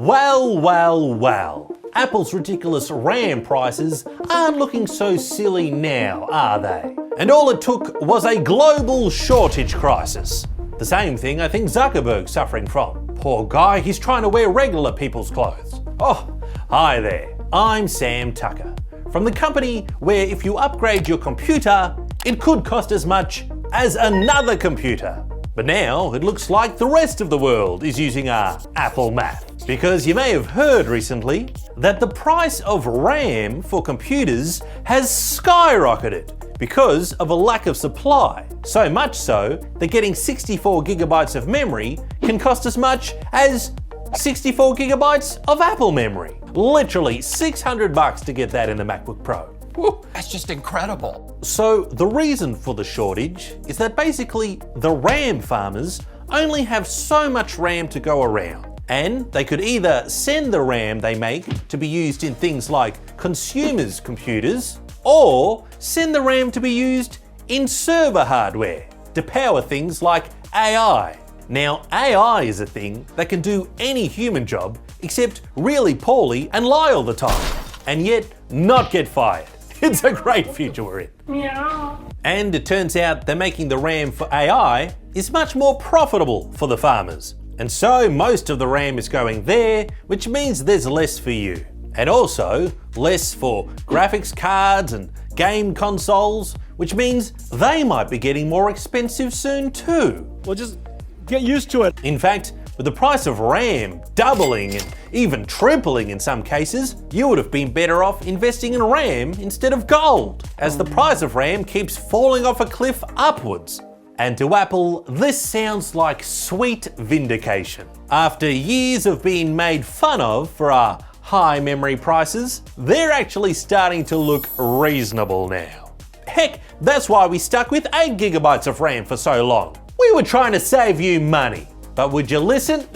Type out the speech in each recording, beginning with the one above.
Well. Apple's ridiculous RAM prices aren't looking so silly now, are they? And all it took was a global shortage crisis. The same thing I think Zuckerberg's suffering from. Poor guy, he's trying to wear regular people's clothes. Oh, hi there. I'm Sam Tucker, from the company where if you upgrade your computer, it could cost as much as another computer. But now it looks like the rest of the world is using our Apple math. Because you may have heard recently that the price of RAM for computers has skyrocketed because of a lack of supply. So much so that getting 64 gigabytes of memory can cost as much as 64 gigabytes of Apple memory. Literally $600 to get that in the MacBook Pro. Woo, that's just incredible. So the reason for the shortage is that basically the RAM farmers only have so much RAM to go around. And they could either send the RAM they make to be used in things like consumers' computers, or send the RAM to be used in server hardware to power things like AI. Now, AI is a thing that can do any human job except really poorly and lie all the time, and yet not get fired. It's a great future we're in. Meow. And it turns out that making the RAM for AI is much more profitable for the farmers. And so most of the RAM is going there, which means there's less for you. And also less for graphics cards and game consoles, which means they might be getting more expensive soon too. Well, just get used to it. In fact, with the price of RAM doubling and even tripling in some cases, you would have been better off investing in RAM instead of gold, as the price of RAM keeps falling off a cliff upwards. And to Apple, this sounds like sweet vindication. After years of being made fun of for our high memory prices, they're actually starting to look reasonable now. Heck, that's why we stuck with 8 gigabytes of RAM for so long. We were trying to save you money. But would you listen?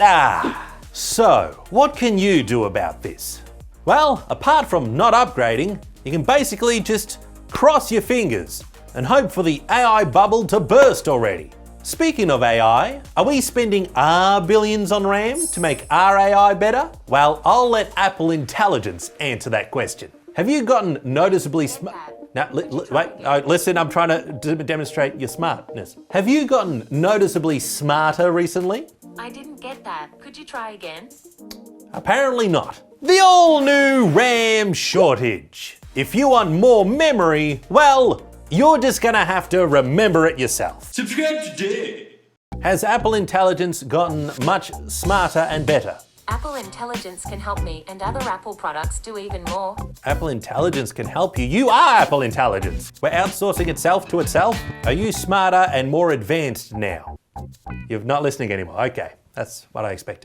So, what can you do about this? Well, apart from not upgrading, you can basically just cross your fingers and hope for the AI bubble to burst already. Speaking of AI, are we spending our billions on RAM to make our AI better? Well, I'll let Apple Intelligence answer that question. Have you gotten noticeably listen, I'm trying to demonstrate your smartness. Have you gotten noticeably smarter recently? I didn't get that. Could you try again? Apparently not. The all-new RAM shortage. If you want more memory, well, you're just gonna have to remember it yourself. Subscribe today. Has Apple Intelligence gotten much smarter and better? Apple Intelligence can help me, and other Apple products do even more. Apple Intelligence can help you. You are Apple Intelligence. We're outsourcing itself to itself. Are you smarter and more advanced now? You're not listening anymore. Okay, that's what I expected.